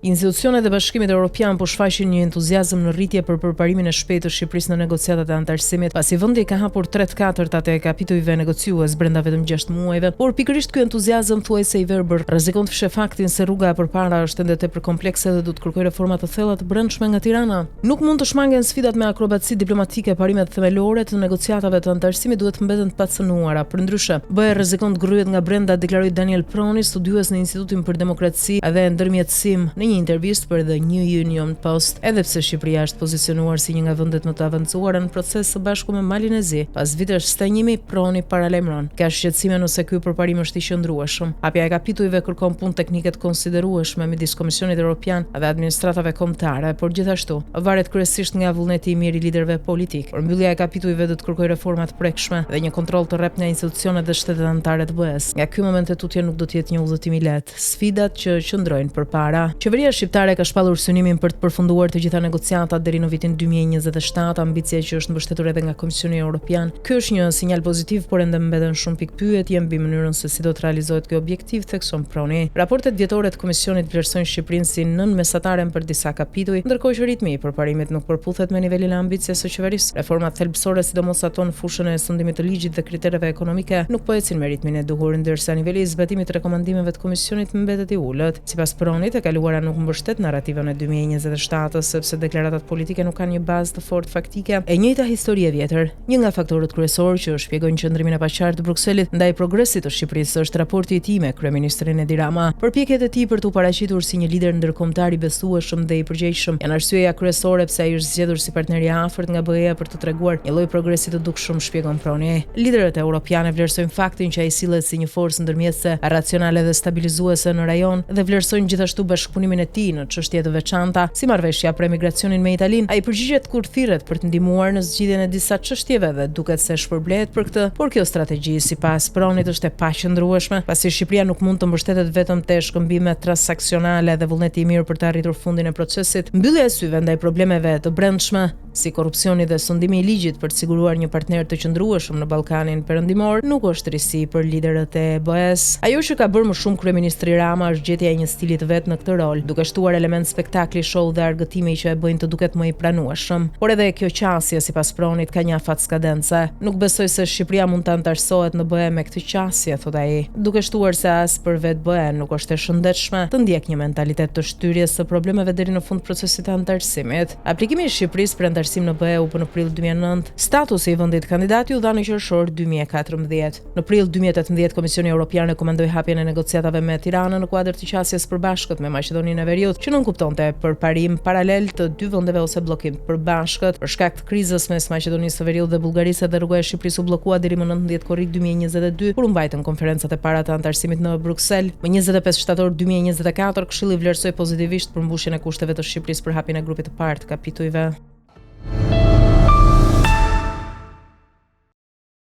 Institucionet e Bashkimit Evropian po shfaqin një entuziazëm në rritje për përparimin e shpejtë të Shqipërisë në negociatat e antarësimit, pasi vendi ka hapur 3/4 e kapitujve negociues brenda vetëm 6 muajve, por pikërisht ky entuziazëm thuajse i verbër rrezikon të fshë faktin se rruga e përpara është ende tepër komplekse dhe do të kërkojë reforma të thella të brendshme nga Tirana. Nuk mund të shmangen sfidat me akrobaci diplomatike, parimet themelore të negociatave të antarësimit duhet të mbeten të pacënuara. Përndryshe, BE rrezikon të gryhet nga brenda, deklaroi Daniel Proni, studiues në Institutin për Demokraci dhe Ndërmjetësim në një intervistë për The New Union Post. Edhe pse Shqipëria është pozicionuar si një nga vendet më të avancuara në proces së bashku me Malinezi, pas vitesh stanjimi, Proni paralajmëron ka shqetësime nëse ky përparim është i qëndrueshëm. Hapja e kapitujve kërkon punë teknike të konsiderueshme midis Komisionit Evropian dhe administratave kombëtare, por gjithashtu varet kryesisht nga vullneti i mirë i liderëve politik. Por mbyllja e kapitujve do të kërkojë reforma të prekshme dhe një kontroll të rreptë nga institucionet dhe shtetet anëtare të BE-s. Nga ky moment e tutje nuk do të jetë një udhëtim i lehtë. Sfidat që qëndrojnë përpara. Qeveria shqiptare ka shpallur synimin për të përfunduar të gjitha negociatat deri në vitin 2027, ambicie që është mbështetur edhe nga Komisioni Evropian. Ky është një sinjal pozitiv, por ende mbeten shumë pikë pyetje mbi mënyrën se si do të realizohet ky objektiv, thekson Proni. Raportet vjetore të Komisionit vlerësojnë Shqipërinë si nën mesataren për disa kapituj, ndërkohë që ritmi i përparimit nuk përputhet me nivelin e ambicies së qeverisë. Reformat thelbësore, sidomos ato në fushën e sundimit të ligjit dhe kritereve ekonomike, nuk po ecin me ritmin e duhur, ndërsa niveli i zbatimit të rekomandimeve të Komisionit mbetet i ulët. Sipas Pronit, e kaluara nuk mbështet narrativën e 2027, sepse deklaratat politike nuk kanë një bazë të fortë faktike. E njëjta histori e vjetër. Një nga faktorët kryesorë që shpjegojnë qëndrimin e paqartë të Brukselit ndaj progresit të Shqipërisë është raporti i tij me kryeministrin Edi Rama. Përpjekjet e tij për të paraqitur si një lider ndërkombëtar i besueshëm dhe i përgjegjshëm janë arsyeja kryesore pse ai është zgjedhur si partner i afërt nga BE-ja për të treguar një lloj progresi të dukshëm, shpjegon Proni. Liderët europianë vlerësojnë faktin që ai sillet si një forcë ndërmjetëse, racionale dhe stabilizuese në rajon dhe vlerësojnë gjithashtu bashkëpunimin e tij në çështje të veçanta, si marrëveshja për emigracionin me Italinë. Ai përgjigjet kur thirret për të ndihmuar në zgjidhjen e disa çështjeve dhe duket se shpërblehet për këtë, por kjo strategji sipas Pronit është e paqëndrueshme, pasi Shqipëria nuk mund të mbështetet vetëm te shkëmbime transaksionale dhe vullneti i mirë për të arritur fundin e procesit. Mbyllja e syve ndaj problemeve të brendshme, si korrupsioni dhe sundimi i ligjit për të siguruar një partner të qëndrueshëm në Ballkanin Perëndimor, nuk është risi për liderët e BE-s. Ajo që ka bërë më shumë kryeministri Rama është gjetja e një stili të vet në këtë rol, duke shtuar element spektakli, show dhe argëtimi që e bëjnë të duket më i pranueshëm. Por edhe kjo qasje sipas Pronit ka një afat skadence. Nuk besoj se Shqipëria mund të antarësohet në BE me këtë qasje, thot ai, duke shtuar se as për vetë BE nuk është e shëndetshme të ndjek një mentalitet të shtyrjes së problemeve deri në fund procesit të antarësimit. Aplikimi i Shqipërisë për antarësim në BE u bë në prill 2009. Statusi i vendit kandidat u dha në qershor 2014. Në prill 2018 Komisioni Evropian rekomandoi hapjen e negociatave me Tiranën në kuadër të qasjes përbashkët me Maqedoninë e Veriut, që nuk kuptonte përparim paralel të dy vendeve ose bllokim të përbashkët. Për shkak të krizës mes Maqedonisë së Veriut dhe Bullgarisë dhe rruga e Shqipërisë u bllokua deri më 19 korrik 2022, kur u mbajtën konferencat e para të antarësimit në Bruksel. Më 25 shtator 2024 Këshilli vlerësoi pozitivisht përmbushjen e kushteve të Shqipërisë për hapjen e grupit të parë të kapitujve.